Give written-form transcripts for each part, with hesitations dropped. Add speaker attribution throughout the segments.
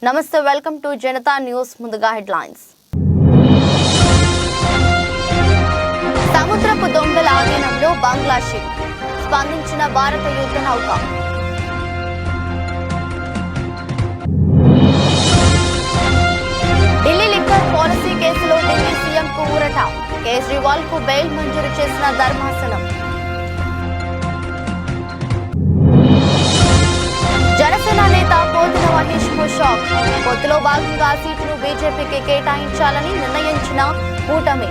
Speaker 1: నమస్తే, welcome to Janata news. ముందుగా headlines. సముద్రపు దొంగల ఆధీనంలో బంగ్లా షిప్, స్పందించిన భారత యుద్ధ నౌక. ఢిల్లీ లిక్కర్ పాలసీ కేసులో ఢిల్లీ సీఎంకు ఊరట, కేజ్రీవాల్ కు బెయిల్ మంజూరు చేసిన ధర్మాసనం. జనసేన నేత పోతుల మహేష్ కు షాక్, పొత్తులో భాగంగా సీటును బీజేపీకి కేటాయించాలని నిర్ణయించిన కూటమి.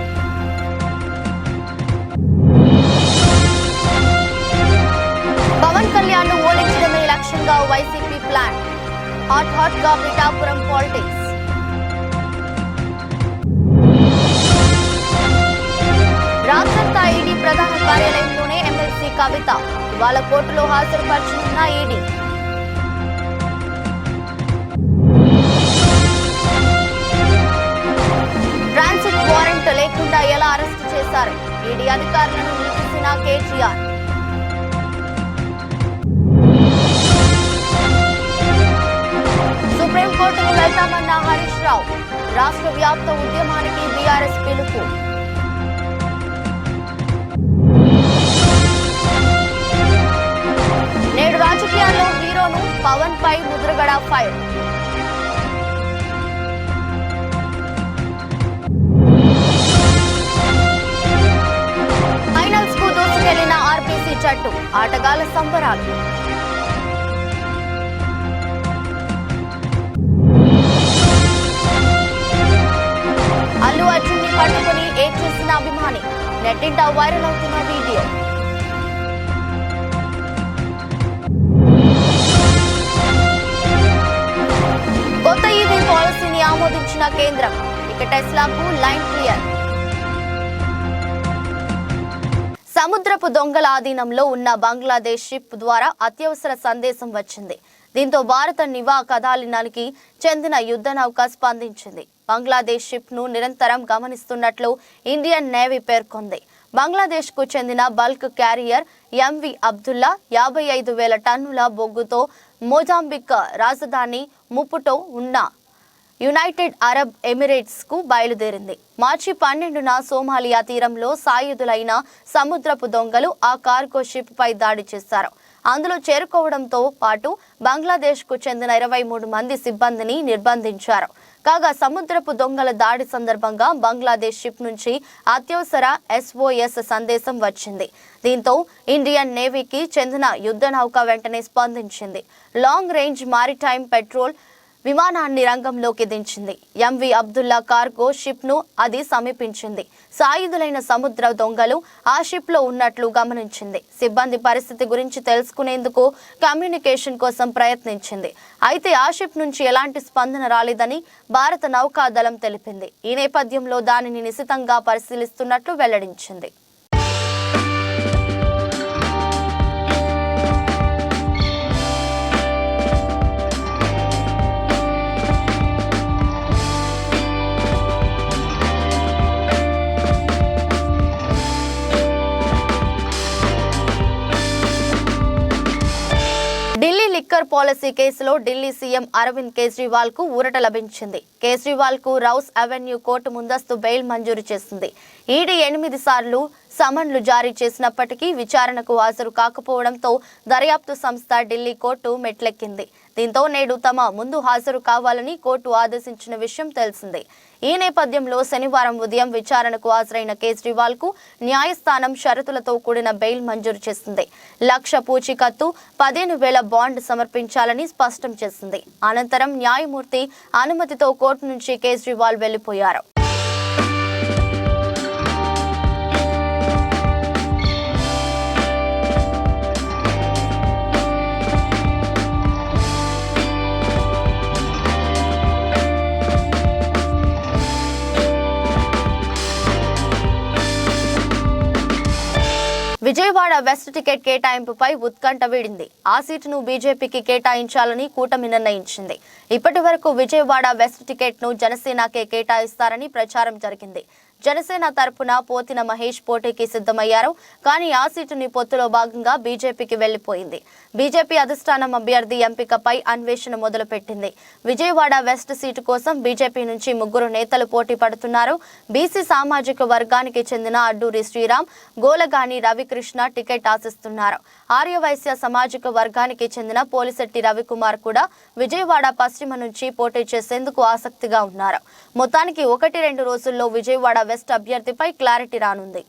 Speaker 1: పవన్ కళ్యాణ్ ను ఓడించడమే లక్ష్యంగా వైసీపీ ప్లాన్, హాట్ గా పిఠాపురం పాలిటిక్స్. రాత్రంతా ఈడీ ప్రధాన కార్యాలయంలోనే ఎమ్మెల్సీ కవిత, ఇవాళ కోర్టులో హాజరుపరచనున్న ఈడీ. ట్రాన్సిట్ వారెంట్ లేకుండా ఎలా అరెస్టు చేశారు, ఈడీ అధికారులను నిలిపిసిన కేటీఆర్. సుప్రీంకోర్టుకు వెళ్తామన్న హరీష్ రావు, రాష్ట్ర వ్యాప్త ఉద్యమానికి బీఆర్ఎస్ పిలుపు. నేడు రాజకీయాల్లో హీరోను పవన్ పై ముద్రగడ ఫైర్. ఫైనల్స్ కు దూసుకెళ్లిన ఆర్బీసీ జట్టు, ఆటగాళ్ల సంబరాలు. అల్లు అర్జున్ ని పట్టుకుని ఏడ్చేసిన అభిమాని, నెట్టింట వైరల్ అవుతున్న వీడియో. కొత్త ఈవీ పాలసీని ఆమోదించిన కేంద్రం, ఇక టెస్లాకు లైన్ క్లియర్. సముద్రపు దొంగల ఆధీనంలో ఉన్న బంగ్లాదేశ్ షిప్ ద్వారా అత్యవసర సందేశం వచ్చింది. దీంతో భారత నివా కదాలినానికి చెందిన యుద్ధ నౌక స్పందించింది. బంగ్లాదేశ్ షిప్ ను నిరంతరం గమనిస్తున్నట్లు ఇండియన్ నేవీ పేర్కొంది. బంగ్లాదేశ్ కు చెందిన బల్క్ క్యారియర్ ఎంవి అబ్దుల్లా 55,000 టన్నుల బొగ్గుతో మొజాంబిక్ రాజధాని ముపుటో ఉన్న యునైటెడ్ అరబ్ ఎమిరేట్స్ కు బయలుదేరింది. మార్చి 12న సోమాలియా తీరంలో సాయుధులైన సముద్రపు దొంగలు ఆ కార్గో షిప్ పై దాడి చేశారు. అందులో చేరుకోవడంతో పాటు బంగ్లాదేశ్ కు చెందిన 23 మంది సిబ్బందిని నిర్బంధించారు. కాగా సముద్రపు దొంగల దాడి సందర్భంగా బంగ్లాదేశ్ షిప్ నుంచి అత్యవసర SOS సందేశం వచ్చింది. దీంతో ఇండియన్ నేవీకి చెందిన యుద్ధ నౌక వెంటనే స్పందించింది. లాంగ్ రేంజ్ మారిటైమ్ పెట్రోల్ విమానాన్ని రంగంలోకి దించింది. ఎంవి అబ్దుల్లా కార్గో షిప్ ను అది సమీపించింది. సాయుధులైన సముద్ర దొంగలు ఆ షిప్ లో ఉన్నట్లు గమనించింది. సిబ్బంది పరిస్థితి గురించి తెలుసుకునేందుకు కమ్యూనికేషన్ కోసం ప్రయత్నించింది. అయితే ఆ షిప్ నుంచి ఎలాంటి స్పందన రాలేదని భారత నౌకాదళం తెలిపింది. ఈ నేపథ్యంలో దానిని నిశితంగా పరిశీలిస్తున్నట్లు వెల్లడించింది. ఢిల్లీ లిక్కర్ పాలసీ కేసులో ఢిల్లీ సీఎం అరవింద్ కేజ్రీవాల్ కు ఊరట లభించింది. కేజ్రీవాల్ కు రౌస్ అవెన్యూ కోర్టు ముందస్తు బెయిల్ మంజూరు చేసింది. ఈడీ 8 సార్లు సమన్లు జారీ చేసినప్పటికీ విచారణకు హాజరు కాకపోవడంతో దర్యాప్తు సంస్థ ఢిల్లీ కోర్టు మెట్లెక్కింది. దీంతో నేడు తమ ముందు హాజరు కావాలని కోర్టు ఆదేశించిన విషయం తెలిసిందే. ఈ నేపథ్యంలో శనివారం ఉదయం విచారణకు హాజరైన కేజ్రీవాల్ కు న్యాయస్థానం షరతులతో కూడిన బెయిల్ మంజూరు చేసింది. 1,00,000 పూచీకత్తు, 15,000 బాండ్ సమర్పించాలని స్పష్టం చేసింది. అనంతరం న్యాయమూర్తి అనుమతితో కోర్టు నుంచి కేజ్రీవాల్ వెళ్లిపోయారు. విజయవాడ వెస్ట్ టికెట్ కేటాయింపుపై ఉత్కంఠ వీడింది. ఆ సీటును బీజేపీకి కేటాయించాలని కూటమి నిర్ణయించింది. ఇప్పటి వరకు విజయవాడ వెస్ట్ టికెట్ ను జనసేనకే కేటాయిస్తారని ప్రచారం జరిగింది. జనసేన తరపున పోతిన మహేష్ పోటీకి సిద్ధమయ్యారు. కానీ ఆ సీటుని పొత్తులో భాగంగా బీజేపీకి వెళ్లిపోయింది. బీజేపీ అధిష్టానం అభ్యర్థి ఎంపికపై అన్వేషణ మొదలుపెట్టింది. విజయవాడ వెస్ట్ సీటు కోసం బీజేపీ నుంచి 3 నేతలు పోటీ పడుతున్నారు. బీసీ సామాజిక వర్గానికి చెందిన అడ్డూరి శ్రీరామ్, గోలగాని రవికృష్ణ టికెట్ ఆశిస్తున్నారు. ఆర్యవైశ్య సామాజిక వర్గానికి చెందిన పోలిశెట్టి రవికుమార్ కూడా విజయవాడ పశ్చిమ నుంచి పోటీ చేసేందుకు ఆసక్తిగా ఉన్నారు. మొత్తానికి 1-2 రోజుల్లో విజయవాడ వెస్ట్ అభ్యర్థిపై క్లారిటీ రానుంది.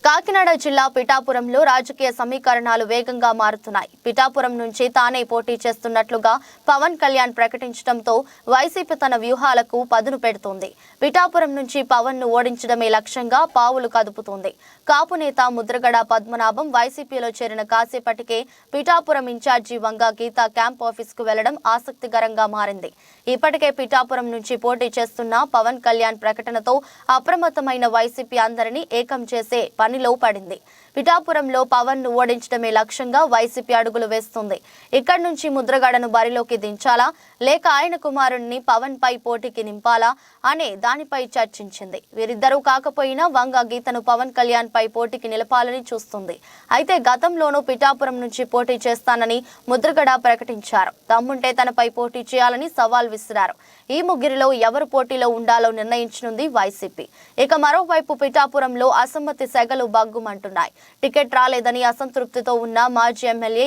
Speaker 1: కాకినాడ జిల్లా పిఠాపురంలో రాజకీయ సమీకరణాలు వేగంగా మారుతున్నాయి. పిఠాపురం నుంచి తానే పోటీ చేస్తున్నట్లుగా పవన్ కళ్యాణ్ ప్రకటించడంతో వైసీపీ తన వ్యూహాలకు పదును పెడుతోంది. పిఠాపురం నుంచి పవన్ ను ఓడించడమే లక్ష్యంగా పావులు కదుపుతోంది. కాపు నేత ముద్రగడ పద్మనాభం వైసీపీలో చేరిన కాసేపటికే పిఠాపురం ఇన్ఛార్జి వంగ గీత క్యాంప్ ఆఫీస్ కు వెళ్లడం ఆసక్తికరంగా మారింది. ఇప్పటికే పిఠాపురం నుంచి పోటీ చేస్తున్న పవన్ కళ్యాణ్ ప్రకటనతో అప్రమత్తమైన వైసీపీ అందరినీ ఏకం చేసే పనిలో పడింది. పిఠాపురంలో పవన్ ను ఓడించడమే లక్ష్యంగా వైసీపీ అడుగులు వేస్తుంది. ఇక్కడి నుంచి ముద్రగడను బరిలోకి దించాలా లేక ఆయన కుమారుణ్ణి పవన్ పై పోటీకి నింపాలా అనే దానిపై చర్చించింది. వీరిద్దరూ కాకపోయినా వంగ గీతను పవన్ కళ్యాణ్ పై పోటీకి నిలపాలని చూస్తుంది. అయితే గతంలోనూ పిఠాపురం నుంచి పోటీ చేస్తానని ముద్రగడ ప్రకటించారు. దమ్ముంటే తనపై పోటీ చేయాలని సవాల్ విసిరారు. ఈ ముగ్గురిలో ఎవరు పోటీలో ఉండాలో నిర్ణయించనుంది వైసీపీ. ఇక మరోవైపు పిఠాపురంలో అసమ్మతి సెగలు బగ్గుమంటున్నాయి. టికెట్ రాలేదని అసంతృప్తితో ఉన్న మాజీ ఎమ్మెల్యే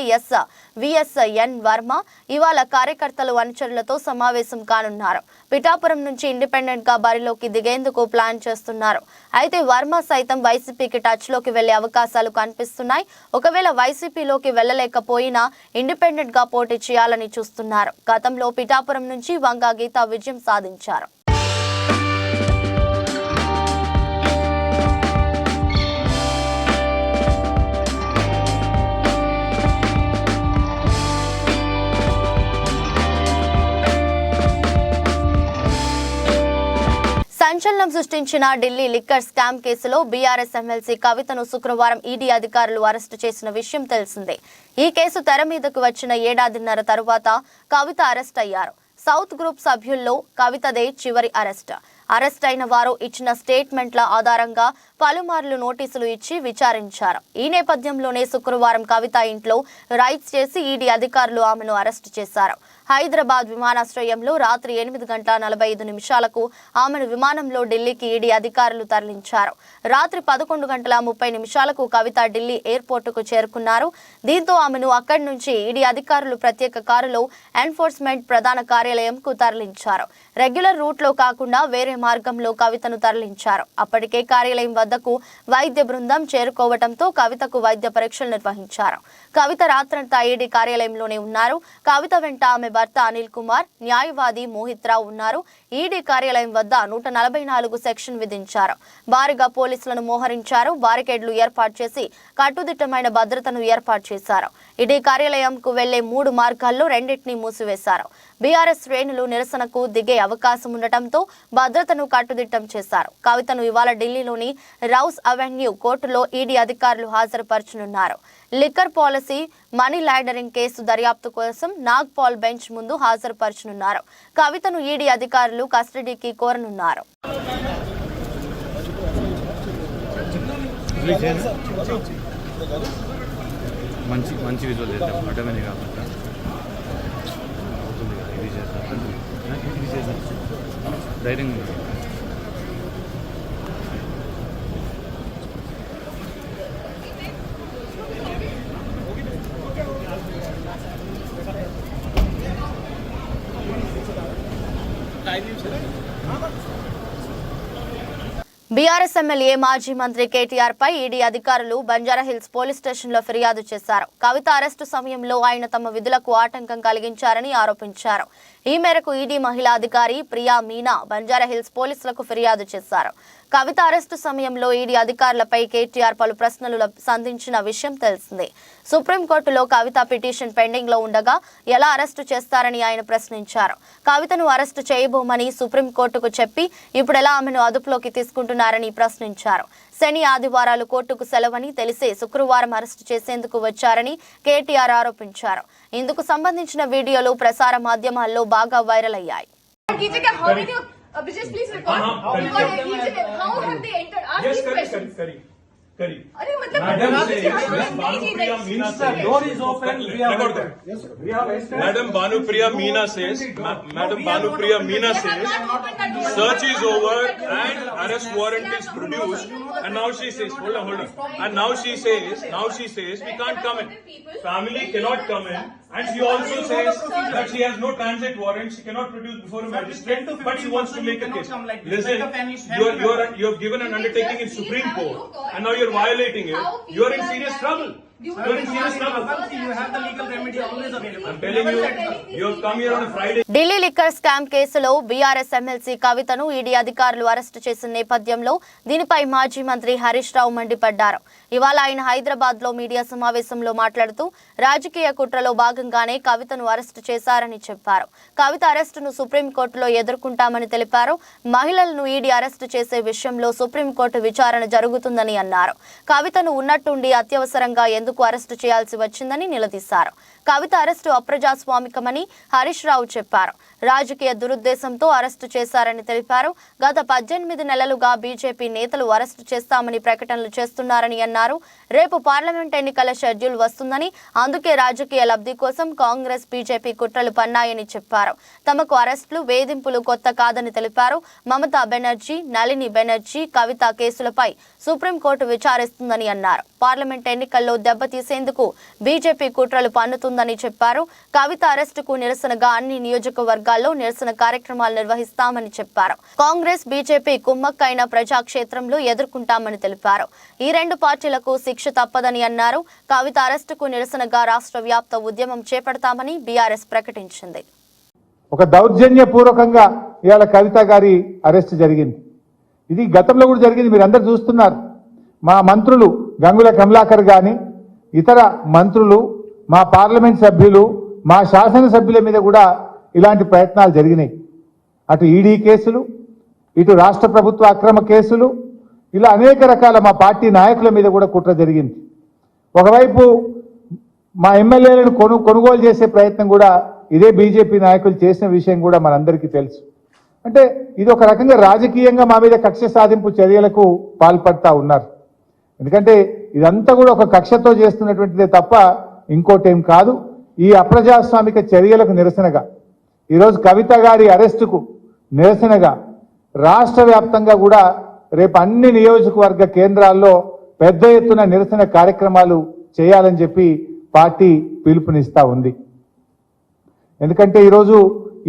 Speaker 1: విఎస్ఎన్ వర్మ ఇవాళ కార్యకర్తలు అనుచరులతో సమావేశం కానున్నారు. పిఠాపురం నుంచి ఇండిపెండెంట్ గా బరిలోకి దిగేందుకు ప్లాన్ చేస్తున్నారు. అయితే వర్మ సైతం వైసీపీకి టచ్ లోకి వెళ్లే అవకాశాలు కనిపిస్తున్నాయి. ఒకవేళ వైసీపీలోకి వెళ్లలేకపోయినా ఇండిపెండెంట్ గా పోటీ చేయాలని చూస్తున్నారు. గతంలో పిఠాపురం నుంచి వంగ గీత విజయం సాధించారు. సంచలనం సృష్టించిన ఢిల్లీ లిక్కర్ స్కామ్ కేసులో బీఆర్ఎస్ ఎమ్మెల్సీ కవితను శుక్రవారం ఈడీ అధికారులు అరెస్టు చేసిన విషయం తెలిసిందే. ఈ కేసు తెర మీదకు వచ్చిన 1.5 తరువాత కవిత అరెస్ట్ అయ్యారు. సౌత్ గ్రూప్ సభ్యుల్లో కవితదే చివరి అరెస్ట్ అయిన వారు ఇచ్చిన స్టేట్మెంట్ల ఆధారంగా పలుమార్లు నోటీసులు ఇచ్చి విచారించారు. ఈ నేపథ్యంలోనే శుక్రవారం కవిత ఇంట్లో రైడ్స్ చేసి ఈడీ అధికారులు ఆమెను అరెస్టు చేశారు. హైదరాబాద్ విమానాశ్రయంలో రాత్రి 8:45 ఆమెను విమానంలో ఢిల్లీకి ఈడీ అధికారులు తరలించారు. రాత్రి 11:30 కవిత ఢిల్లీ ఎయిర్పోర్టుకు చేరుకున్నారు. దీంతో ఆమెను అక్కడి నుంచి ఈడీ అధికారులు ప్రత్యేక కారులో ఎన్ఫోర్స్మెంట్ ప్రధాన కార్యాలయంకు తరలించారు. రెగ్యులర్ రూట్ లో కాకుండా వేరే మార్గంలో కవితను తరలించారు. అప్పటికే కార్యాలయం వద్దకు వైద్య బృందం చేరుకోవడంతో కవితకు వైద్య పరీక్షలు నిర్వహించారు. కవిత రాత్రంతా ఈడీ కార్యాలయంలోనే ఉన్నారు. కవిత వెంట ఆమె భర్త అనిల్ కుమార్, న్యాయవాది మోహిత్ రావు ఉన్నారు. ఈడీ కార్యాలయం వద్ద 144 సెక్షన్ విధించారు. భారీగా పోలీసులను మోహరించారు. బారికేడ్లు ఏర్పాటు చేసి కట్టుదిట్టమైన భద్రతను ఏర్పాటు చేశారు. ఈడీ కార్యాలయంకు వెళ్లే 3 మార్గాల్లో 2టిని మూసివేశారు. బీఆర్ఎస్ శ్రేణులు నిరసనకు దిగే అవకాశం ఉండటంతో భద్రతను కట్టుదిట్టం చేశారు. కవితను ఇవాళ ఢిల్లీలోని రౌస్ అవెన్యూ కోర్టులో ఈడీ అధికారులు హాజరుపరచనున్నారు. Liquor policy money laundering case దర్యాప్తు కోసం నాగ్పాల్ బెంచ్ ముందు హాజరుపరచనున్నారు. కవితను ఈడీ అధికారులు కస్టడీకి కోరనున్నారు.
Speaker 2: మంచి విజువల్ చేద్దాం అడ్డమని కాకుండా ధైర్యంగా
Speaker 1: బీఆర్ఎస్ ఎమ్మెల్యే మాజీ మంత్రి కేటీఆర్ పై ఈడీ అధికారులు బంజారాహిల్స్ పోలీస్ స్టేషన్లో ఫిర్యాదు చేశారు. కవిత అరెస్టు సమయంలో ఆయన తమ విధులకు ఆటంకం కలిగించారని ఆరోపించారు. ఈ మేరకు ఈడీ మహిళా అధికారి ప్రియా మీనా బంజారాహిల్స్ పోలీసులకు ఫిర్యాదు చేశారు. కవిత అరెస్టు సమయంలో ఈడీ అధికారులపై కేటీఆర్ పలు ప్రశ్నలు సంధించిన విషయం తెలిసిందే. సుప్రీంకోర్టులో కవిత పిటిషన్ పెండింగ్ లో ఉండగా ఎలా అరెస్టు చేస్తారని ఆయన ప్రశ్నించారు. కవితను అరెస్టు చేయబోమని సుప్రీంకోర్టుకు చెప్పి ఇప్పుడు ఎలా ఆమెను అదుపులోకి తీసుకుంటున్నారని ప్రశ్నించారు. శని ఆదివారాలు కోర్టుకు సెలవని తెలిసే శుక్రవారం అరెస్టు చేసేందుకు వచ్చారని కేటీఆర్ ఆరోపించారు. ఇందుకు సంబంధించిన వీడియోలు ప్రసార మాధ్యమాల్లో బాగా వైరల్ అయ్యాయి.
Speaker 3: Just please record. How have they entered? Ask these questions. Kari. अरे मतलब
Speaker 4: door is open. Madam Bhanupriya Meena says, search is over and arrest warrant is produced. And now she says, hold on. And now she says, we can't come in. Family cannot come in. And she also says that she has no transit warrant. She cannot produce before a magistrate, but she wants to make a case. Listen, you have given an undertaking in Supreme Court, and now you're violating it. You're in serious trouble. You're in serious trouble.
Speaker 3: You have the legal remedy always available.
Speaker 4: I'm telling you, you have come here on a Friday.
Speaker 1: Delhi liquor scam కేసులో BRS MLC కవితను ED అధికారులు arrest చేసిన నేపథ్యంలో దీనిపై మాజీ మంత్రి హరీష్ రావు మండిపడ్డారు. ఇవాళ ఆయన హైదరాబాద్ లో మీడియా సమావేశంలో మాట్లాడుతూ రాజకీయ కుట్రలో భాగంగానే కవితను అరెస్టు చేశారని చెప్పారు. కవిత అరెస్టును సుప్రీంకోర్టులో ఎదుర్కొంటామని తెలిపారు. మహిళలను ఈడీ అరెస్టు చేసే విషయంలో సుప్రీంకోర్టు విచారణ జరుగుతుందని అన్నారు. కవితను ఉన్నట్టుండి అత్యవసరంగా ఎందుకు అరెస్టు చేయాల్సి వచ్చిందని నిలదీశారు. కవిత అరెస్టు అప్రజాస్వామికమని హరీష్ రావు చెప్పారు. రాజకీయ దురుద్దేశంతో అరెస్టు చేశారని తెలిపారు. గత 18 నెలలుగా బీజేపీ నేతలు అరెస్టు చేస్తామని ప్రకటనలు చేస్తున్నారని అన్నారు. రేపు పార్లమెంట్ ఎన్నికల షెడ్యూల్ వస్తుందని, అందుకే రాజకీయ లబ్ధి కోసం కాంగ్రెస్ బీజేపీ కుట్రలు పన్నాయని చెప్పారు. తమకు అరెస్టులు, వేధింపులు కొత్త కాదని తెలిపారు. మమతా బెనర్జీ, నళిని బెనర్జీ, కవిత కేసులపై సుప్రీంకోర్టు విచారిస్తుందని అన్నారు. పార్లమెంట్ ఎన్నికల్లో దెబ్బతీసేందుకు బీజేపీ కుట్రలు పన్నుతుందని చెప్పారు. కవిత అరెస్టుకు నిరసనగా అన్ని నియోజకవర్గాల్లో నిరసన కార్యక్రమాలు నిర్వహిస్తామని చెప్పారు. కాంగ్రెస్ బీజేపీ కుమ్మక్కైన ప్రజాక్షేత్రంలో ఎదుర్కొంటామని తెలిపారు. ఈ రెండు పార్టీలకు శిక్ష తప్పదని అన్నారు. కవిత అరెస్టుకు నిరసనగా రాష్ట్ర వ్యాప్త ఉద్యమం చేపడతామని బీఆర్ఎస్ ప్రకటించింది.
Speaker 5: ఒక దౌర్జన్యపూర్వకంగా ఇవాళ కవిత గారి అరెస్ట్ జరిగింది. ఇది గతంలో కూడా జరిగింది, మీరు అందరు చూస్తున్నారు. మా మంత్రులు గంగుల కమలాకర్ గాని, ఇతర మంత్రులు, మా పార్లమెంట్ సభ్యులు, మా శాసనసభ్యుల మీద కూడా ఇలాంటి ప్రయత్నాలు జరిగినాయి. అటు ఈడీ కేసులు, ఇటు రాష్ట్ర ప్రభుత్వ అక్రమ కేసులు, ఇలా అనేక రకాల మా పార్టీ నాయకుల మీద కూడా కుట్ర జరిగింది. ఒకవైపు మా ఎమ్మెల్యేలను కొనుగోలు చేసే ప్రయత్నం కూడా ఇదే బీజేపీ నాయకులు చేసిన విషయం కూడా మనందరికీ తెలుసు. అంటే ఇది ఒక రకంగా రాజకీయంగా మా మీద కక్ష సాధింపు చర్యలకు పాల్పడతా ఉన్నారు. ఎందుకంటే ఇదంతా కూడా ఒక కక్షతో చేస్తున్నటువంటిదే తప్ప ఇంకోటేం కాదు. ఈ అప్రజాస్వామిక చర్యలకు నిరసనగా ఈరోజు కవిత గారి అరెస్టుకు నిరసనగా రాష్ట్ర వ్యాప్తంగా కూడా రేపు అన్ని నియోజకవర్గ కేంద్రాల్లో పెద్ద ఎత్తున నిరసన కార్యక్రమాలు చేయాలని చెప్పి పార్టీ పిలుపునిస్తా ఉంది. ఎందుకంటే ఈరోజు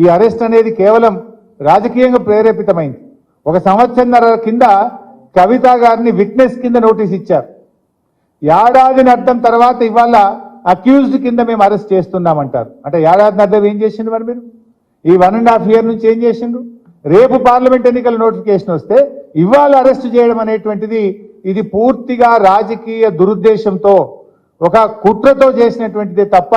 Speaker 5: ఈ అరెస్ట్ అనేది కేవలం రాజకీయంగా ప్రేరేపితమైంది. 1 సంవత్సరంన్నర కింద కవిత గారిని విట్నెస్ కింద నోటీస్ ఇచ్చారు. ఏడాది అర్థం తర్వాత ఇవాళ అక్యూజ్డ్ కింద మేము అరెస్ట్ చేస్తున్నామంటారు. అంటే ఏడాది అర్థం ఏం చేసిండ్రు మరి మీరు? ఈ 1.5 years నుంచి ఏం చేసిండ్రు? రేపు పార్లమెంట్ ఎన్నికల నోటిఫికేషన్ వస్తే ఇవాళ అరెస్ట్ చేయడం అనేటువంటిది ఇది పూర్తిగా రాజకీయ దురుద్దేశంతో ఒక కుట్రతో చేసినటువంటిదే తప్ప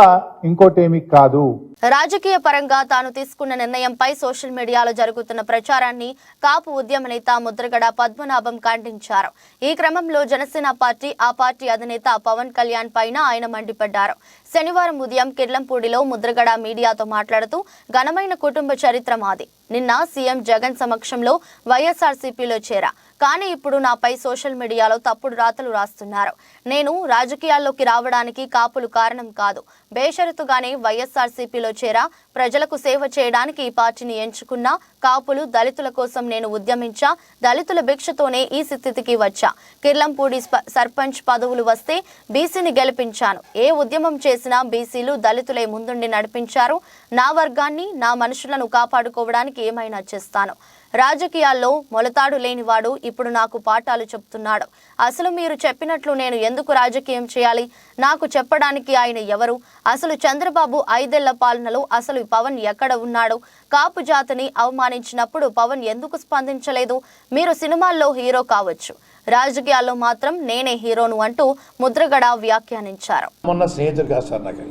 Speaker 5: ఇంకోటేమీ కాదు.
Speaker 1: రాజకీయ పరంగా తాను తీసుకున్న నిర్ణయంపై సోషల్ మీడియాలో జరుగుతున్న ప్రచారాన్ని కాపు ఉద్యమ నేత ముద్రగడ పద్మనాభం ఖండించారు. ఈ క్రమంలో జనసేన పార్టీ, ఆ పార్టీ అధినేత పవన్ కళ్యాణ్ పైన ఆయన మండిపడ్డారు. శనివారం ఉదయం కిర్లంపూడిలో ముద్రగడ మీడియాతో మాట్లాడుతూ ఘనమైన కుటుంబ చరిత్ర మాది. నిన్న సీఎం జగన్ సమక్షంలో వైఎస్ఆర్సీపీలో చేరా, కానీ ఇప్పుడు నాపై సోషల్ మీడియాలో తప్పుడు రాతలు రాస్తున్నారు. నేను రాజకీయాల్లోకి రావడానికి కాపులు కారణం కాదు. బేషరతుగానే వైఎస్ఆర్సీపీలో చేరా, ప్రజలకు సేవ చేయడానికి ఈ పార్టీని ఎంచుకున్నా. కాపులు, దళితుల కోసం నేను ఉద్యమించా. దళితుల భిక్షతోనే ఈ స్థితికి వచ్చా. కిర్లంపూడి సర్పంచ్ పదవులు వస్తే బీసీని గెలిపించాను. ఏ ఉద్యమం చేసినా బీసీలు, దళితులే ముందుండి నడిపించారు. నా వర్గాన్ని, నా మనుషులను కాపాడుకోవడానికి ఏమైనా చేస్తాను. రాజకీయాల్లో మొలతాడు లేనివాడు ఇప్పుడు నాకు పాఠాలు చెప్తున్నాడు. అసలు మీరు చెప్పినట్లు నేను ఎందుకు రాజకీయం చేయాలి? నాకు చెప్పడానికి ఆయన ఎవరు? అసలు చంద్రబాబు 5 ఏళ్ల పాలనలో అసలు పవన్ ఎక్కడ ఉన్నాడు? కాపు జాతిని అవమానించినప్పుడు పవన్ ఎందుకు స్పందించలేదు? మీరు సినిమాల్లో హీరో కావచ్చు, రాజకీయాల్లో మాత్రం నేనే హీరోను అంటూ ముద్రగడ వ్యాఖ్యానించారు.
Speaker 6: మొన్న స్నేహితుడు కాదు సార్, నాకు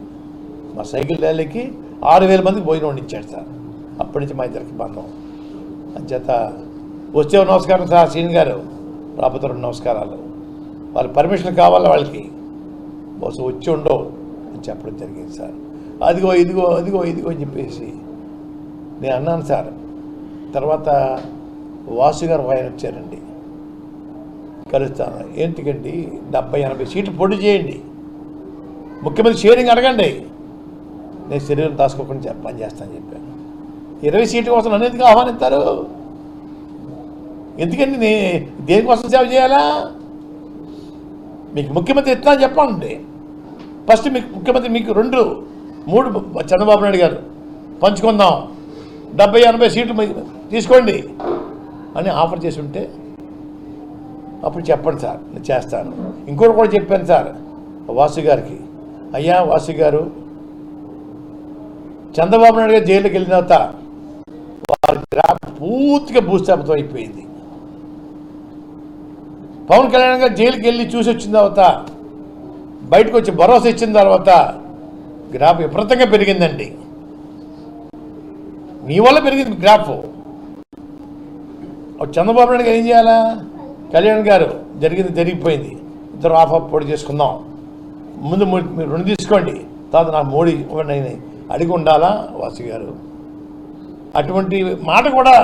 Speaker 6: మా సైకిల్ ర్యాలీకి 6,000 మందికి భోజనం ఇచ్చాడు సార్. అప్పటి నుంచి మా ఇద్దరికి బంధం. అంచేత వస్తే నమస్కారం సార్ సీన్ గారు, రాబోతే నమస్కారాలు. వాళ్ళ పర్మిషన్ కావాలా వాళ్ళకి, బస్సు వచ్చి ఉండవు అని చెప్పడం జరిగింది సార్. అదిగో ఇదిగో అదిగో ఇదిగో అని చెప్పేసి నేను అన్నాను సార్. తర్వాత వాసు గారు ఆయన వచ్చారండి, కలుస్తాను. ఏంటికండి 70-80 సీట్లు పొడి చేయండి, ముఖ్యమంత్రి షేరింగ్ అడగండి, నేను శరీరం దాచుకోకుండా పని చేస్తానని చెప్పాను. 20 సీట్ల కోసం నన్ను ఎందుకు ఆహ్వానిస్తారు? ఎందుకండి దేనికోసం సేవ చేయాలా? మీకు ముఖ్యమంత్రి ఎట్లా చెప్పండి. ఫస్ట్ మీకు ముఖ్యమంత్రి మీకు 2-3 చంద్రబాబు నాయుడు గారు పంచుకుందాం, 70-80 సీట్లు తీసుకోండి అని ఆఫర్ చేసి ఉంటే అప్పుడు చెప్పండి సార్, నేను చేస్తాను. ఇంకోటి కూడా చెప్పాను సార్ వాసు గారికి, అయ్యా వాసు గారు, చంద్రబాబు నాయుడు గారు జైలుకి వెళ్ళిన తర్వాత వారి గ్రాఫ్ పూర్తిగా భూస్థాపితం అయిపోయింది. పవన్ కళ్యాణ్ గారు జైలుకి వెళ్ళి చూసి వచ్చిన తర్వాత, బయటకు వచ్చి భరోసా ఇచ్చిన తర్వాత గ్రాఫ్ విపరీతంగా పెరిగిందండి. మీ వల్ల పెరిగింది గ్రాఫ్. చంద్రబాబు నాయుడు గారు ఏం చేయాలా? కళ్యాణ్ గారు జరిగిపోయింది, ఇద్దరు ఆఫ్ పొడి చేసుకుందాం, ముందు మీరు 2 తీసుకోండి, తర్వాత నాకు మోడీ ఇవ్వండి అడిగి ఉండాలా వాసు గారు? అటువంటి మాట కూడా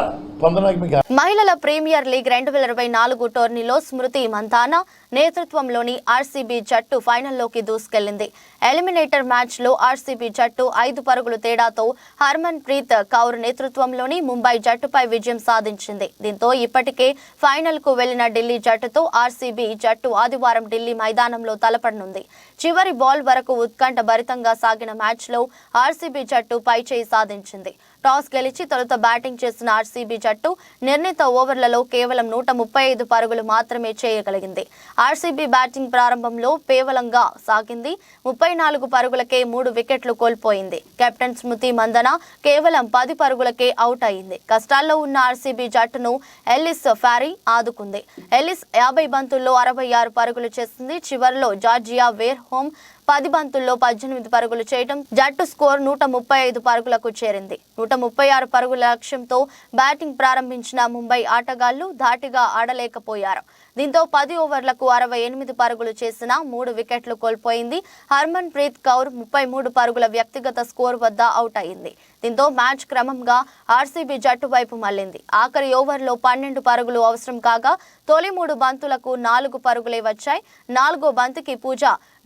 Speaker 1: మహిళల ప్రీమియర్ లీగ్ 2024 టోర్నీలో స్మృతి మంతానా నేతృత్వంలోని ఆర్సీబీ జట్టు ఫైనల్లోకి దూసుకెళ్లింది. ఎలిమినేటర్ మ్యాచ్లో ఆర్సీబీ జట్టు 5 పరుగుల తేడాతో హర్మన్ ప్రీత్ కౌర్ నేతృత్వంలోని ముంబై జట్టుపై విజయం సాధించింది. దీంతో ఇప్పటికే ఫైనల్కు వెళ్లిన ఢిల్లీ జట్టుతో ఆర్సీబీ జట్టు ఆదివారం ఢిల్లీ మైదానంలో తలపడనుంది. చివరి బాల్ వరకు ఉత్కంఠ భరితంగా సాగిన మ్యాచ్లో ఆర్సీబీ జట్టు పైచేయి సాధించింది. టాస్ గెలిచి తొలుత బ్యాటింగ్ చేసిన ఆర్సీబీ జట్టు నిర్ణీత ఓవర్లలో కేవలం 135 పరుగులు మాత్రమే చేయగలిగింది. ఆర్సీబీ బ్యాటింగ్ ప్రారంభంలో పేవలంగా సాగింది. 34 పరుగులకే 3 వికెట్లు కోల్పోయింది. కెప్టెన్ స్మృతి మందన కేవలం 10 పరుగులకే అవుట్ అయింది. కష్టాల్లో ఉన్న ఆర్సీబీ జట్టును ఎల్లిస్ ఫారీ ఆదుకుంది. ఎల్లిస్ 50 బంతుల్లో 66 పరుగులు చేసింది. చివరిలో జార్జియా వేర్ హోమ్ 10 బంతుల్లో 18 పరుగులు చేయడం జట్టు స్కోర్ 135 పరుగులకు చేరింది. 136 పరుగుల లక్ష్యంతో బ్యాటింగ్ ప్రారంభించిన ముంబై ఆటగాళ్లు ధాటిగా ఆడలేకపోయారు. దీంతో 10 ఓవర్లకు 68 పరుగులు చేసిన 3 వికెట్లు కోల్పోయింది. హర్మన్ ప్రీత్ కౌర్ 33 పరుగుల వ్యక్తిగత స్కోర్ వద్ద అవుట్ అయింది. దీంతో మ్యాచ్ క్రమంగా ఆర్సీబీ జట్టు వైపు మళ్లింది. ఆఖరి ఓవర్లో 12 పరుగులు అవసరం కాగా తొలి 3 బంతులకు 4 పరుగులే వచ్చాయి. 4వ బంతికి పూజ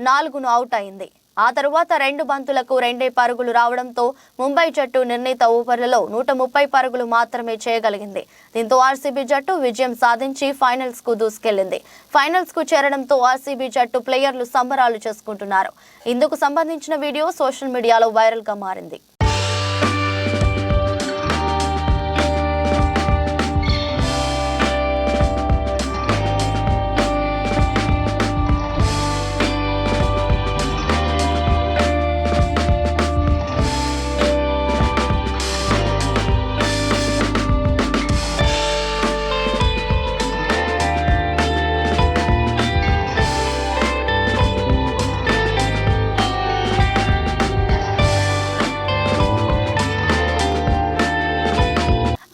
Speaker 1: 4ను అవుట్ అయింది. ఆ తరువాత 2 బంతులకు 2 పరుగులు రావడంతో ముంబై జట్టు నిర్ణీత ఓవర్లలో 130 పరుగులు మాత్రమే చేయగలిగింది. దీంతో ఆర్సీబీ జట్టు విజయం సాధించి ఫైనల్స్ కు దూసుకెళ్లింది. ఫైనల్స్ కు చేరడంతో ఆర్సీబీ జట్టు ప్లేయర్లు సంబరాలు చేసుకుంటున్నారు. ఇందుకు సంబంధించిన వీడియో సోషల్ మీడియాలో వైరల్ గా మారింది.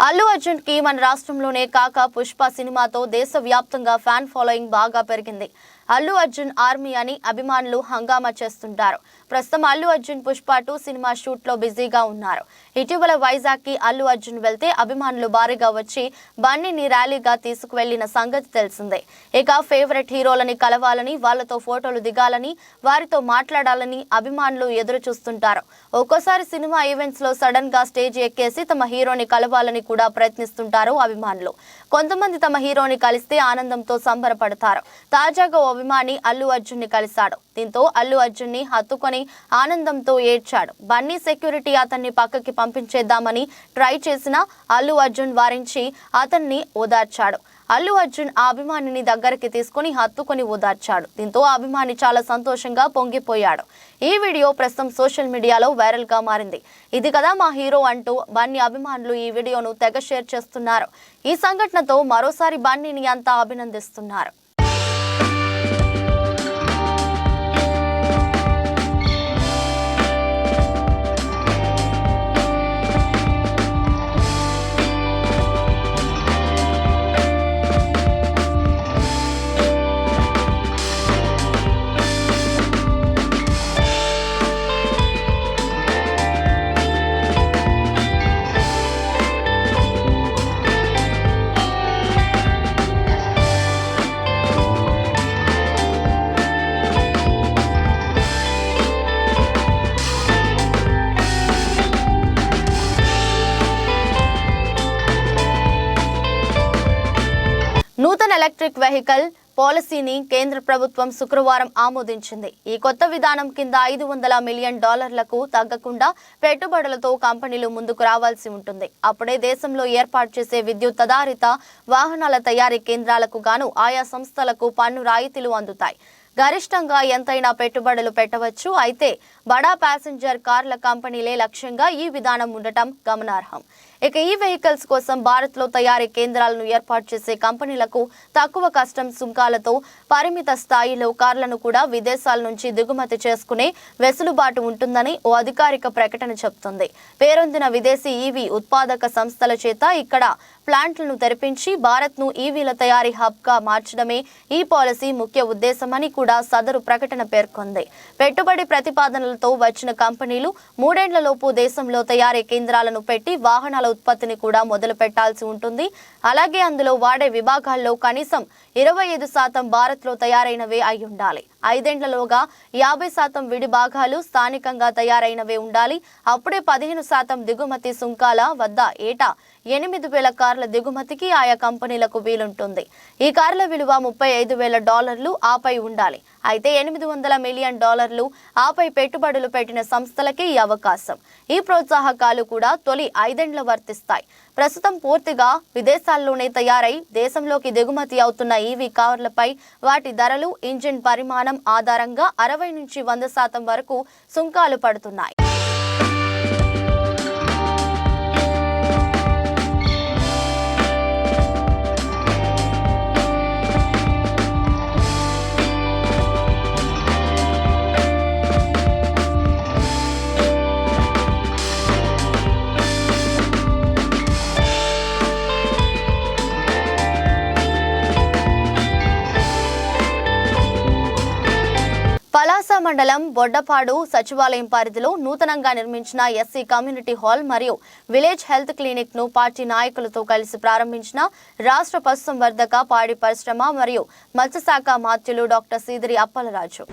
Speaker 1: అల్లు అర్జున్ కి మన రాష్ట్రంలోనే కాక పుష్ప సినిమాతో దేశవ్యాప్తంగా ఫ్యాన్ ఫాలోయింగ్ బాగా పెరిగింది. అల్లు అర్జున్ ఆర్మీ అని అభిమానులు హంగామా చేస్తుంటారు. ప్రస్తుతం అల్లు అర్జున్ పుష్ప 2 సినిమా షూట్ లో బిజీగా ఉన్నారు. ఇటీవల వైజాగ్ కి అల్లు అర్జున్ వెళ్తే అభిమానులు భారీగా వచ్చి బన్నీని ర్యాలీగా తీసుకువెళ్లిన సంగతి తెలిసిందే. ఇక ఫేవరెట్ హీరోలని కలవాలని, వాళ్లతో ఫోటోలు దిగాలని, వారితో మాట్లాడాలని అభిమానులు ఎదురు చూస్తుంటారు. ఒక్కోసారి సినిమా ఈవెంట్స్ లో సడన్ గా స్టేజ్ ఎక్కేసి తమ హీరోని కలవాలని కూడా ప్రయత్నిస్తుంటారు అభిమానులు. కొంతమంది తమ హీరోని కలిస్తే ఆనందంతో సంబరపడతారు. తాజాగా ఓ అభిమాని అల్లు అర్జున్ ని కలిశాడు. దీంతో అల్లు అర్జున్ ని హత్తుకొని తీసుకుని ఆనందంతో ఏడ్చాడు. బన్నీ సెక్యూరిటీ అతన్ని పక్కకి పంపించేద్దామని ట్రై చేసినా అల్లు అర్జున్ వారించి అతన్ని ఓదార్చాడు. అల్లు అర్జున్ ఆ అభిమానిని దగ్గరికి తీసుకుని హత్తుకొని ఓదార్చాడు. దీంతో ఆ అభిమాని చాలా సంతోషంగా పొంగిపోయాడు. ఈ వీడియో ప్రస్తుతం సోషల్ మీడియాలో వైరల్ గా మారింది. ఇది కదా మా హీరో అంటూ బన్నీ అభిమానులు ఈ వీడియోను తెగ షేర్ చేస్తున్నారు. ఈ సంఘటనతో మరోసారి బన్నీని అంతా అభినందిస్తున్నారు. నూతన ఎలక్ట్రిక్ వెహికల్ పాలసీని కేంద్ర ప్రభుత్వం శుక్రవారం ఆమోదించింది. ఈ కొత్త విధానం కింద $500 మిలియన్ తగ్గకుండా పెట్టుబడులతో కంపెనీలు ముందుకు రావాల్సి ఉంటుంది. అప్పుడే దేశంలో ఏర్పాటు చేసే విద్యుత్ ఆధారిత వాహనాల తయారీ కేంద్రాలకు గాను ఆయా సంస్థలకు పన్ను రాయితీలు అందుతాయి. గరిష్టంగా ఎంతైనా పెట్టుబడులు పెట్టవచ్చు. అయితే బడా ప్యాసింజర్ కార్ల కంపెనీలే లక్ష్యంగా ఈ విధానం ఉండటం గమనార్హం. ఇక ఈ వెహికల్స్ కోసం భారత్లో తయారీ కేంద్రాలను ఏర్పాటు చేసే కంపెనీలకు తక్కువ కస్టమ్స్ సుంకాలతో పరిమిత స్థాయిలో కార్లను కూడా విదేశాల నుంచి దిగుమతి చేసుకునే వెసులుబాటు ఉంటుందని ఓ అధికారిక ప్రకటన చెబుతుంది. పేరొందిన విదేశీ ఈవీ ఉత్పాదక సంస్థల చేత ఇక్కడ ప్లాంట్లను తెరిపించి భారత్ను ఈవీల తయారీ హబ్గా మార్చడమే ఈ పాలసీ ముఖ్య ఉద్దేశమని కూడా సదరు ప్రకటన పేర్కొంది. పెట్టుబడి ప్రతిపాదనలతో వచ్చిన కంపెనీలు 3 ఏళ్లలోపు దేశంలో తయారీ కేంద్రాలను పెట్టి వాహనాల ఉత్పత్తిని కూడా మొదలు పెట్టాల్సి ఉంటుంది. అలాగే అందులో వాడే విభాగాల్లో కనీసం 25% భారత్లో తయారైనవే అయి ఉండాలి. 5 ఏళ్లలోగా 50% విడి భాగాలు స్థానికంగా తయారైనవే ఉండాలి. అప్పుడే 15% దిగుమతి సుంకాల వద్ద ఏటా 8,000 కార్ల దిగుమతికి ఆయా కంపెనీలకు వీలుంటుంది. ఈ కార్ల విలువ $35,000 ఆపై ఉండాలి. అయితే $800 మిలియన్ ఆపై పెట్టుబడులు పెట్టిన సంస్థలకే ఈ అవకాశం. ఈ ప్రోత్సాహకాలు కూడా తొలి 5 ఏళ్ల వర్తిస్తాయి. ప్రస్తుతం పూర్తిగా విదేశాల్లోనే తయారై దేశంలోకి దిగుమతి అవుతున్న ఈవీ కార్లపై వాటి ధరలు, ఇంజిన్ పరిమాణం ఆధారంగా 60 నుంచి 100% వరకు సుంకాలు పడుతున్నాయి. పలాస మండలం బొడ్డపాడు సచివాలయం పరిధిలో నూతనంగా నిర్మించిన ఎస్సీ కమ్యూనిటీ హాల్ మరియు విలేజ్ హెల్త్ క్లినిక్ ను పార్టీ నాయకులతో కలిసి ప్రారంభించిన రాష్ట్ర పశుసంవర్ధక, పాడి పరిశ్రమ మరియు మత్స్యశాఖ మంత్రులు డాక్టర్ సీదిరి అప్పలరాజు.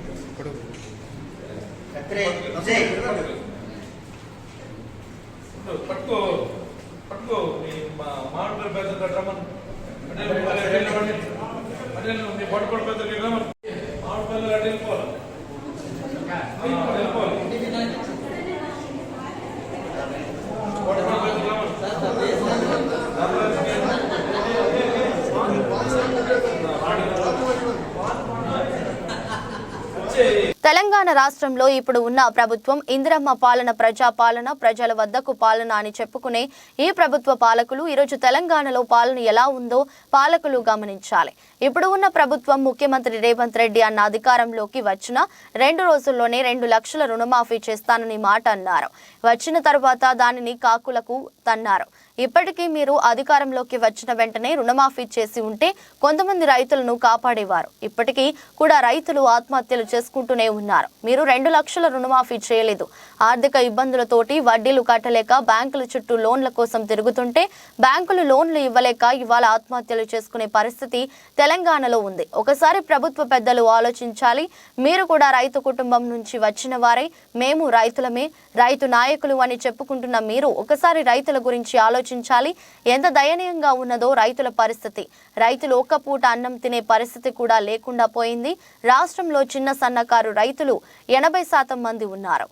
Speaker 1: తెలంగాణ రాష్ట్రంలో ఇప్పుడు ఉన్న ప్రభుత్వం ఇందిరమ్మ పాలన, ప్రజా పాలన, ప్రజల వద్దకు పాలన అని చెప్పుకునే ఈ ప్రభుత్వ పాలకులు ఈరోజు తెలంగాణలో పాలన ఎలా ఉందో పాలకులు గమనించాలి. ఇప్పుడు ఉన్న ప్రభుత్వం ముఖ్యమంత్రి రేవంత్ రెడ్డి అన్న అధికారంలోకి వచ్చిన 2 రోజుల్లోనే 2 లక్షల రుణమాఫీ చేస్తానని మాట అన్నారు. వచ్చిన తర్వాత దానిని కాకులకు తన్నారు. ఇప్పటికీ మీరు అధికారంలోకి వచ్చిన వెంటనే రుణమాఫీ చేసి ఉంటే కొంతమంది రైతులను కాపాడేవారు. ఇప్పటికీ కూడా రైతులు ఆత్మహత్యలు చేసుకుంటూనే ఉన్నారు. మీరు 2 లక్షల రుణమాఫీ చేయలేదు. ఆర్థిక ఇబ్బందులతోటి వడ్డీలు కట్టలేక బ్యాంకుల చుట్టూ లోన్ల కోసం తిరుగుతుంటే బ్యాంకులు లోన్లు ఇవ్వలేక ఇవాళ ఆత్మహత్యలు చేసుకునే పరిస్థితి తెలంగాణలో ఉంది. ఒకసారి ప్రభుత్వ పెద్దలు ఆలోచించాలి. మీరు కూడా రైతు కుటుంబం నుంచి వచ్చిన వారే. మేము రైతులమే, రైతు నాయకులు అని చెప్పుకుంటున్న మీరు ఒకసారి రైతుల రైతుల గురించి ఆలోచించాలి. ఎంత దయనీయంగా ఉన్నదో రైతుల పరిస్థితి. రైతులు ఒక్క పూట అన్నం తినే పరిస్థితి కూడా లేకుండా పోయింది. రాష్ట్రంలో చిన్న సన్నకారు రైతులు 80% మంది ఉన్నారు.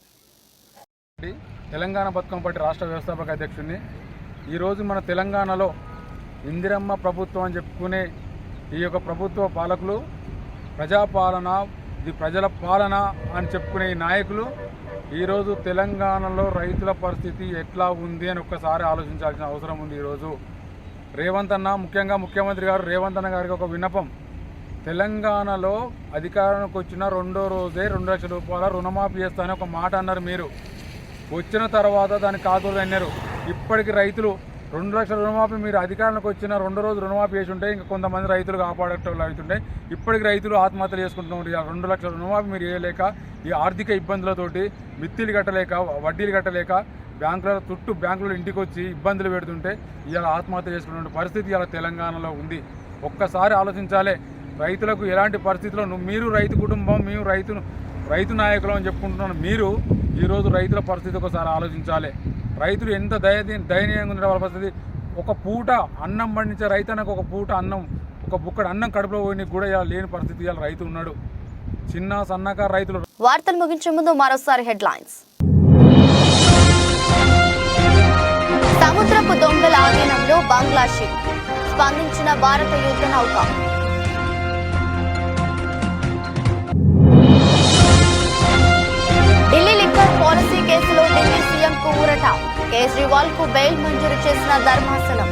Speaker 7: తెలంగాణ బతుకమ్మ పార్టీ రాష్ట్ర వ్యవస్థాపక అధ్యక్షుడిని. ఈరోజు మన తెలంగాణలో ఇందిరమ్మ ప్రభుత్వం అని చెప్పుకునే ఈ యొక్క ప్రభుత్వ పాలకులు ప్రజాపాలన, ఇది ప్రజల పాలన అని చెప్పుకునే ఈ నాయకులు ఈరోజు తెలంగాణలో రైతుల పరిస్థితి ఎట్లా ఉంది అని ఒక్కసారి ఆలోచించాల్సిన అవసరం ఉంది. ఈరోజు రేవంత్ అన్న, ముఖ్యంగా ముఖ్యమంత్రి గారు రేవంత్ అన్న గారికి ఒక విన్నపం. తెలంగాణలో అధికారానికి వచ్చిన రెండో రోజే 2 లక్షల రూపాయల రుణమాఫీ చేస్తానని ఒక మాట అన్నారు. మీరు వచ్చిన తర్వాత దాన్ని కాదులు అన్నారు. ఇప్పటికి రైతులు 2 లక్షల రుణమాఫీ మీరు అధికారంలోకి వచ్చిన 2 రోజు రుణమాఫీ చేసి ఉంటే ఇంకా కొంతమంది రైతులు కాపాడేటోళ్ళు అవుతుంటే ఇప్పటికి రైతులు ఆత్మహత్యలు చేసుకుంటున్నారు. 2 లక్షల రుణమాఫీ మీరు వేయలేక, ఈ ఆర్థిక ఇబ్బందులతోటి మిత్తిలు కట్టలేక, వడ్డీలు కట్టలేక, బ్యాంకుల ఇంటికి వచ్చి ఇబ్బందులు పెడుతుంటే ఇవాళ ఆత్మహత్య చేసుకునే పరిస్థితి ఇవాళ తెలంగాణలో ఉంది. ఒక్కసారి ఆలోచించాలి. రైతులకు ఎలాంటి పరిస్థితుల్లో మీరు రైతు కుటుంబం, మేము రైతు నాయకులు అని చెప్పుకుంటున్నాను. మీరు ఈరోజు రైతుల పరిస్థితి ఒకసారి ఆలోచించాలి. రైతులు ఎంత దయనీయంగా ఉండే వాళ్ళ పరిస్థితి. ఒక పూట అన్నం పండించే రైతన్నకు ఒక పూట అన్నం, ఒక బుక్కడు అన్నం కడుపులో పోయి కూడా ఇలా లేని పరిస్థితి ఇలా రైతు ఉన్నాడు. చిన్న సన్నకారు రైతులు.
Speaker 1: వార్తలు ముగించే ముందు మరోసారి హెడ్లైన్స్. సముద్రపు దొంగల ఆధీనంలో బంగ్లా షిప్, స్పందించిన భారత యుద్ధ నౌక. ఢిల్లీ లిక్కర్ పాలసీ కేసులో ఢిల్లీ సీఎంకు ఊరట, కేజ్రీవాల్ కు బెయిల్ మంజూరు చేసిన ధర్మాసనం.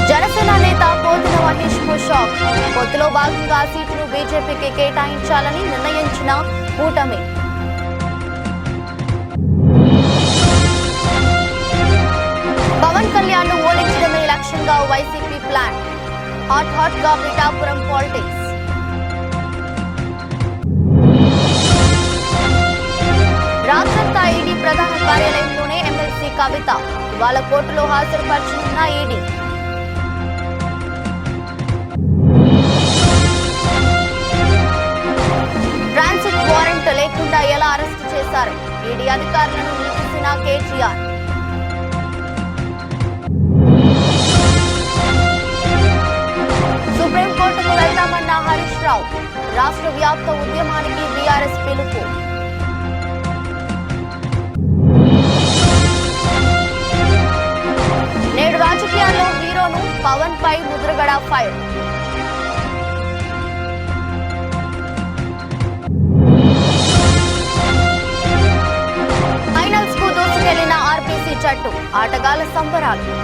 Speaker 1: జనసేన నేత పోతుల మహేష్ కు షాక్, పొత్తులో భాగంగా సీటును బీజేపీకి కేటాయించాలని నిర్ణయించిన కూటమి. పవన్ కళ్యాణ్ ను ఓడించడమే లక్ష్యంగా వైసీపీ ప్లాన్, హాట్ గా పిఠాపురం పాలిటిక్స్. రాత్రంతా ఈడీ ప్రధాన కార్యాలయంలోనే ఎమ్మెల్సీ కవిత, ఇవాళ కోర్టులో హాజరుపరచనున్న ఈడీ. ట్రాన్సిట్ వారెంట్ లేకుండా ఎలా అరెస్టు చేశారు, ఈడీ అధికారులను నిలిపిసిన కేటీఆర్. సుప్రీంకోర్టుకు వెళ్తామన్న హరీష్ రావు, రాష్ట్ర వ్యాప్త ఉద్యమానికి బీఆర్ఎస్ పిలుపు. నేడు రాజకీయాల్లో హీరోను పవన్ పై ముద్రగడ ఫైర్. ఫైనల్స్ కు దూసుకెళ్లిన ఆర్బీసీ జట్టు, ఆటగాళ్ల సంబరాలు.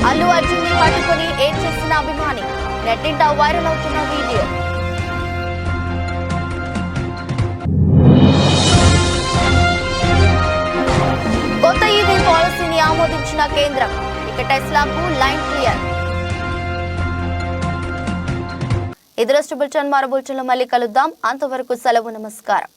Speaker 1: అల్లు అర్జున్ ని పట్టుకుని ఏం చేసిన అభిమాని, నెట్టింట వైరల్ అవుతున్న వీడియో. కొత్త ఈవీ పాలసీని ఆమోదించిన కేంద్రం, ఇక టెస్లాకు లైన్ క్లియర్. ఇది బులెటిన్. మరో బులెటిన్లో మళ్ళీ కలుద్దాం. అంతవరకు సెలవు, నమస్కారం.